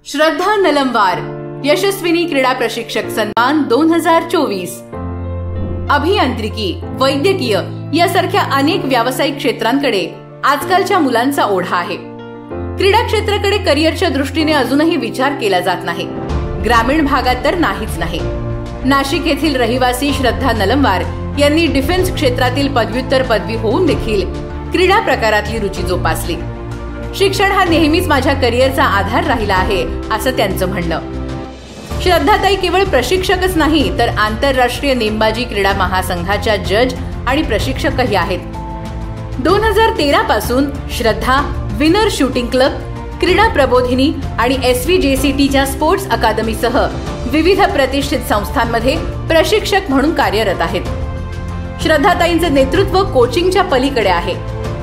श्रद्धा नलमवार यशस्विनी क्रीडा प्रशिक्षक सन्मान 2024। अभियांत्रिकी, वैद्यकीय यासारख्या अनेक व्यावसायिक क्षेत्रांकडे आजकालच्या मुलांचा ओढा आहे। क्रीडा क्षेत्राकडे करिअरच्या दृष्टीने अजूनही विचार केला जात नाही, ग्रामीण भागात तर नाहीच नाही। नाशिक येथील रहिवासी श्रद्धा नलमवार यांनी डिफेन्स क्षेत्रातील पदव्युत्तर पदवी होऊन देखील क्रीडा प्रकारातली रुची जोपासली। शिक्षण हा नेहमीच माझ्या करिअरचा आधार राहिला आहे असं त्यांचं म्हणणं। श्रद्धाताई केवळ प्रशिक्षकच नाही तर आंतरराष्ट्रीय नेमबाजी क्रीडा महासंघाच्या जज आणि प्रशिक्षकही आहेत। 2013 पासून श्रद्धा विनर शूटिंग क्लब, क्रीडा प्रबोधिनी आणि SVJCTच्या स्पोर्ट्स अकादमीसह विविध प्रतिष्ठित संस्थांमध्ये प्रशिक्षक म्हणून कार्यरत आहेत। श्रद्धाताईंचं नेतृत्व कोचिंगच्या पलीकडे आहे।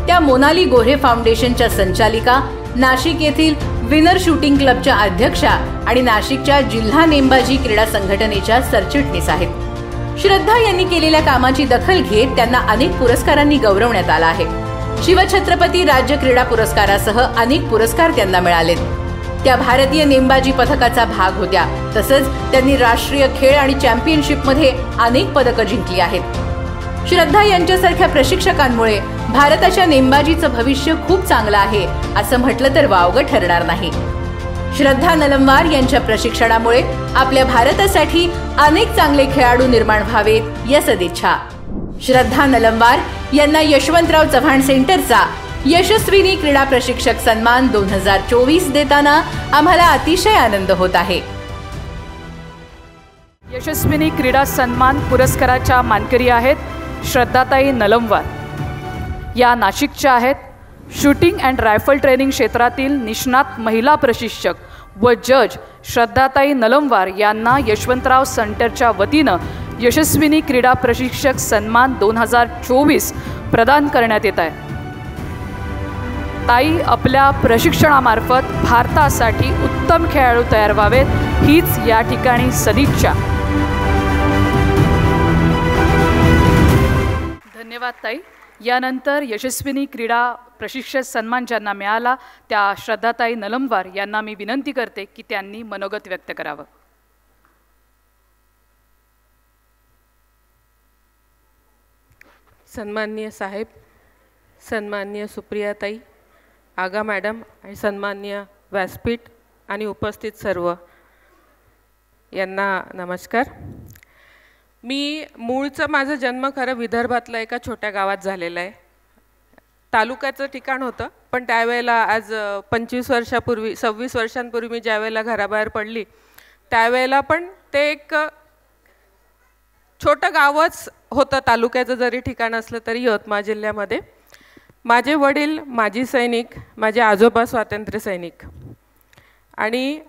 त्या मोनाली गोरे फाउंडेशनच्या संचालिका, नाशिक येथील विनर शूटिंग क्लबच्या अध्यक्षा आणि नाशिकच्या जिल्हा नेमबाजी क्रीडा संघटनेच्या सरचिटणीस आहेत। श्रद्धा यांनी केलेल्या कामाची दखल घेत त्यांना अनेक पुरस्कारांनी गौरवण्यात आलं आहे। शिवछत्रपती राज्य क्रीडा पुरस्कारासह अनेक पुरस्कार त्यांना मिळालेत। त्या भारतीय नेमबाजी पथकाचा भाग होत्या। तसंच त्यांनी राष्ट्रीय खेळ आणि चॅम्पियनशिपमध्ये अनेक पदकं जिंकली आहेत। श्रद्धा यांच्यासारख्या प्रशिक्षकांमुळे भारताच्या नेमबाजीचं भविष्य खूप चांगलं आहे असं म्हटलं तर वावगं ठरणार नाही। श्रद्धा नलमवार यांच्या प्रशिक्षणामुळे आपल्या भारतासाठी अनेक चांगले खेळाडू निर्माण व्हावेत या सदिच्छा। श्रद्धा नलमवार यांना यशवंतराव चव्हाण सेंटरचा यशस्विनी क्रीडा प्रशिक्षक सन्मान 2024 देताना आम्हाला अतिशय आनंद होत आहे। यशस्विनी क्रीडा सन्मान पुरस्काराच्या मानकरी आहेत श्रद्धाताई नलमवार। या नाशिकच्या आहेत। शूटिंग अँड रायफल ट्रेनिंग क्षेत्रातील निष्णात महिला प्रशिक्षक व जज श्रद्धाताई नलमवार यांना यशवंतराव सेंटरच्या वतीनं यशस्विनी क्रीडा प्रशिक्षक सन्मान 2024 प्रदान करण्यात येत आहे। ताई आपल्या प्रशिक्षणामार्फत भारतासाठी उत्तम खेळाडू तयार व्हावेत हीच या ठिकाणी सदिच्छा। धन्यवाद ताई। यानंतर यशस्विनी क्रीडा प्रशिक्षक सन्मान ज्यांना मिळाला त्या श्रद्धाताई नलमवार यांना मी विनंती करते की त्यांनी मनोगत व्यक्त करावं। सन्माननीय साहेब, सन्माननीय सुप्रियाताई, आगा मॅडम आणि सन्माननीय व्यासपीठ आणि उपस्थित सर्व यांना नमस्कार। मी मूळचं माझा जन्म खरं विदर्भातल्या एका छोट्या गावात झालेला आहे। तालुक्याचं ठिकाण होतं, पण त्यावेळेला आज 25 वर्षापूर्वी 26 वर्षांपूर्वी मी ज्यावेळेला घराबाहेर पडली त्यावेळेला पण ते एक छोटं गावच होतं, तालुक्याचं जरी ठिकाण असलं तरी यवतमाळ जिल्ह्यामध्ये। माझे वडील माजी सैनिक, माझे आजोबा स्वातंत्र्य सैनिक आणि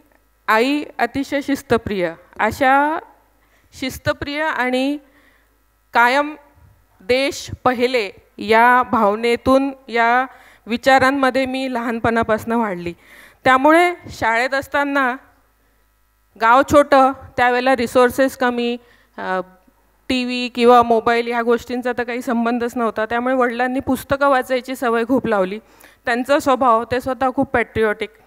आई अतिशय शिस्तप्रिय। अशा शिस्तप्रिय आणि कायम देश पहिले या भावनेतून या विचारांमध्ये मी लहानपणापासून वाढली। त्यामुळे शाळेत असताना गाव छोटं, त्यावेळेला रिसोर्सेस कमी, TV किंवा मोबाईल ह्या गोष्टींचा तर काही संबंधच नव्हता। त्यामुळे वडिलांनी पुस्तकं वाचायची सवय खूप लावली। त्यांचा स्वभाव ते स्वतः खूप पॅट्रिऑटिक।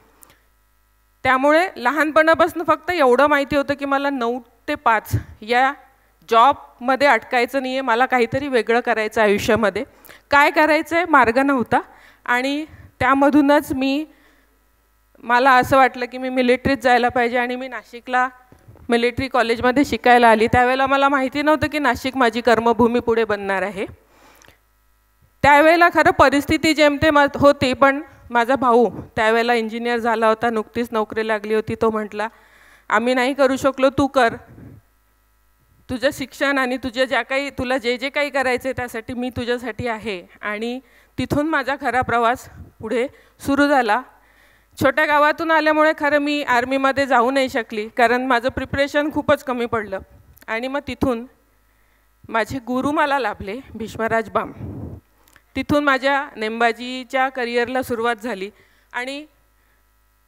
त्यामुळे लहानपणापासून फक्त एवढं माहिती होतं की मला 9 ते 5 या जॉबमध्ये अटकायचं नाही आहे, मला काहीतरी वेगळं करायचं आयुष्यामध्ये। काय करायचं आहे मार्ग नव्हता आणि त्यामधूनच मला असं वाटलं की मी मिलिटरीत जायला पाहिजे आणि मी नाशिकला मिलिटरी कॉलेजमध्ये शिकायला आली। त्यावेळेला मला माहिती नव्हतं की नाशिक माझी कर्मभूमी पुढे बनणार आहे। त्यावेळेला खरं परिस्थिती जेमतेम होती, पण माझा भाऊ त्यावेळेला इंजिनियर झाला होता, नुकतीच नोकरी लागली होती। तो म्हटला आम्ही नाही करू शकलो, तू कर, तुझं शिक्षण आणि तुला जे जे काही करायचं आहे त्यासाठी मी तुझ्यासाठी आहे। आणि तिथून माझा खरा प्रवास पुढे सुरू झाला। छोट्या गावातून आल्यामुळे खरं मी आर्मीमध्ये जाऊ नाही शकली, कारण माझं प्रिपरेशन खूपच कमी पडलं। आणि मग तिथून माझे गुरु मला लाभले, भीष्मराज बाम। तिथून माझ्या नेमबाजीच्या करिअरला सुरुवात झाली आणि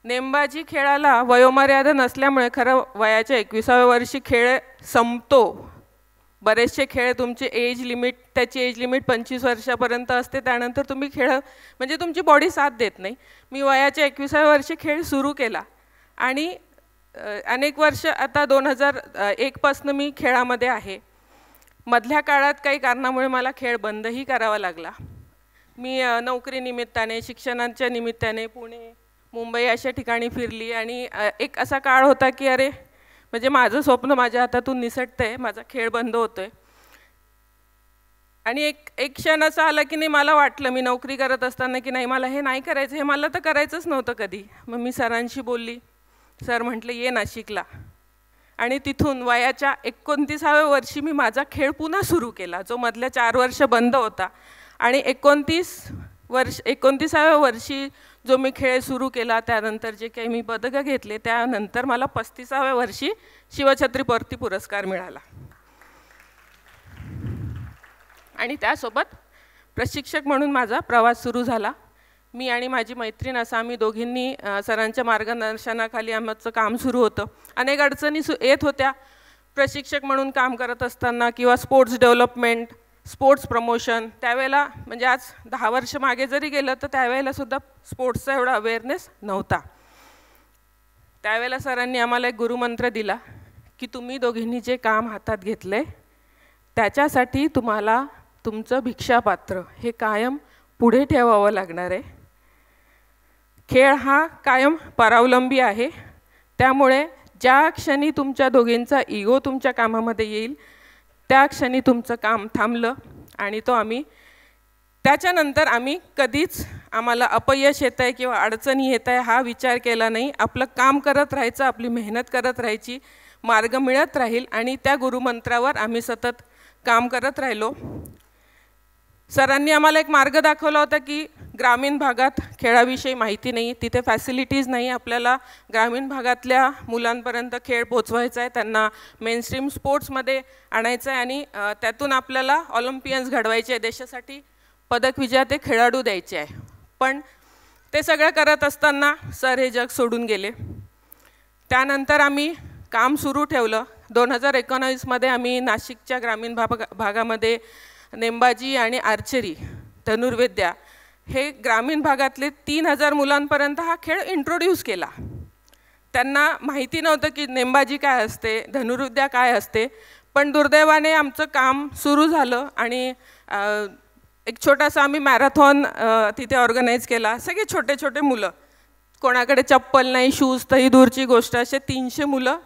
नेमबाजी खेळाला वयोमर्यादा नसल्यामुळे खरं वयाच्या 21व्या वर्षी खेळ संपतो। बरेचसे खेळ तुमची त्याची एज लिमिट 25 वर्षापर्यंत असते, त्यानंतर तुम्ही खेळ म्हणजे तुमची बॉडी साथ देत नाही। मी वयाच्या 21व्या वर्षी खेळ सुरू केला आणि अनेक वर्ष आता 2001 पासून मी खेळामध्ये आहे. मधल्या काळात काही कारणामुळे मला खेळ बंदही करावा लागला. मी नोकरीनिमित्ताने, शिक्षणाच्या निमित्ताने पुणे, मुंबई अशा ठिकाणी फिरली आणि एक असा काळ होता की अरे म्हणजे माझं स्वप्न माझ्या हातातून निसटतंय, माझा खेळ बंद होतोय. आणि एक क्षण असा आला की नाही, मला वाटलं मी नोकरी करत असताना की नाही मला हे नाही करायचं, हे मला तर करायचंच नव्हतं कधी. मग मी सरांशी बोलली. सर म्हटलं ये नाशिकला. आणि तिथून वयाच्या 29व्या वर्षी मी माझा खेळ पुन्हा सुरू केला, जो मधल्या 4 वर्ष बंद होता. आणि 29व्या वर्षी जो मी खेळ सुरू केला, त्यानंतर जे काही मी पदकं घेतले, त्यानंतर मला 35व्या वर्षी शिवछत्रपती पुरस्कार मिळाला. आणि त्यासोबत प्रशिक्षक म्हणून माझा प्रवास सुरू झाला. मी आणि माझी मैत्रीण असं आम्ही दोघींनी सरांच्या मार्गदर्शनाखाली आमचं काम सुरू होतं. अनेक अडचणी येत होत्या प्रशिक्षक म्हणून काम करत असताना, किंवा स्पोर्ट्स डेव्हलपमेंट, स्पोर्ट्स प्रमोशन. त्यावेळेला म्हणजे आज 10 वर्ष मागे जरी गेलं तर त्यावेळेला सुद्धा स्पोर्ट्सचा एवढा अवेअरनेस नव्हता. त्यावेळेला सरांनी आम्हाला एक गुरुमंत्र दिला की तुम्ही दोघींनी जे काम हातात घेतले त्याच्यासाठी तुम्हाला तुमचं भिक्षापात्र हे कायम पुढे ठेवावं लागणार आहे. खेळ हा कायम परावलंबी आहे. त्यामुळे ज्या क्षणी तुमच्या दोघींचा इगो तुमच्या कामामध्ये येईल त्या क्षणी तुमचं काम थांबलं. आणि त्याच्यानंतर आम्ही कधीच आम्हाला अपयश येत आहे किंवा अडचणी येत आहे हा विचार केला नाही. आपलं काम करत राहायचं, आपली मेहनत करत राहायची, मार्ग मिळत राहील. आणि त्या गुरुमंत्रावर आम्ही सतत काम करत राहिलो. सरांनी आम्हाला एक मार्ग दाखवला होता की ग्रामीण भागात खेळाविषयी माहिती नाही, तिथे फॅसिलिटीज नाही. आपल्याला ग्रामीण भागातल्या मुलांपर्यंत खेळ पोचवायचा आहे, त्यांना मेनस्ट्रीम स्पोर्ट्समध्ये आणायचं आहे आणि त्यातून आपल्याला ऑलिम्पियन्स घडवायचे आहे, देशासाठी पदक विजेते खेळाडू द्यायचे आहे. पण ते सगळं करत असताना सर हे जग सोडून गेले. त्यानंतर आम्ही काम सुरू ठेवलं. 2019मध्ये आम्ही नाशिकच्या ग्रामीण भागामध्ये नेमबाजी आणि आर्चरी, धनुर्विद्या हे ग्रामीण भागातले 3000 मुलांपर्यंत हा खेळ इंट्रोड्यूस केला. त्यांना माहिती नव्हतं की नेमबाजी काय असते, धनुर्विद्या काय असते. पण दुर्दैवाने आमचं काम सुरू झालं आणि एक छोटासा आम्ही मॅरेथॉन तिथे ऑर्गनाईज केला. सगळे छोटे छोटे मुलं, कोणाकडे चप्पल नाही, शूज तर ही दूरची गोष्ट, असे 300 मुलं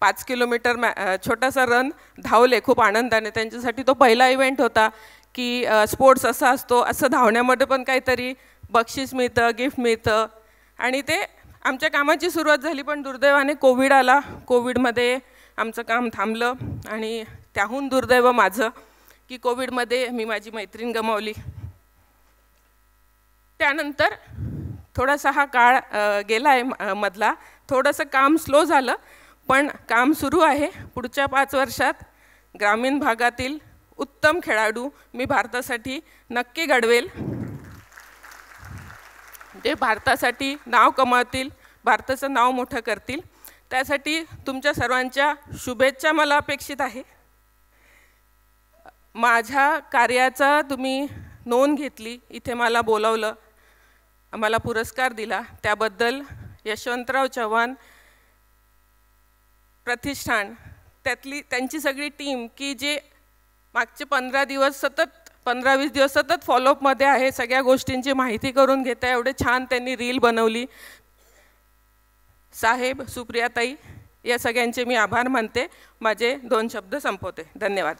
5 किलोमीटर छोटासा रन धावले खूप आनंदाने. त्यांच्यासाठी तो पहिला इव्हेंट होता की स्पोर्ट्स असा असतो, असं धावण्यामध्ये पण काहीतरी बक्षीस मिळतं, गिफ्ट मिळतं. आणि ते आमच्या कामाची सुरुवात झाली. पण दुर्दैवाने कोविड आला. कोविडमध्ये आमचं काम थांबलं. आणि त्याहून दुर्दैव माझं की कोविडमध्ये मी माझी मैत्रीण गमावली. त्यानंतर थोडासा हा काळ गेला आहे मधला, थोडंसं काम स्लो झालं. पण काम सुरू आहे. पुढच्या 5 वर्षात ग्रामीण भागातील उत्तम खेळाडू मी भारतासाठी नक्की घडवेल, जे भारतासाठी नाव कमावतील, भारताचं नाव मोठं करतील. त्यासाठी तुमच्या सर्वांच्या शुभेच्छा मला अपेक्षित आहे. माझ्या कार्याचा तुम्ही नोंद घेतली, इथे मला बोलावलं, मला पुरस्कार दिला, त्याबद्दल यशवंतराव चव्हाण प्रतिष्ठान, त्यांची सगळी टीम की जे मागचे 15-20 दिवस सतत फॉलोअपमध्ये आहे, सगळ्या गोष्टींची माहिती करून घेत आहे. एवढे छान त्यांनी रील बनवली. साहेब, सुप्रियाताई, या सगळ्यांचे मी आभार मानते. माझे 2 शब्द संपवते. धन्यवाद.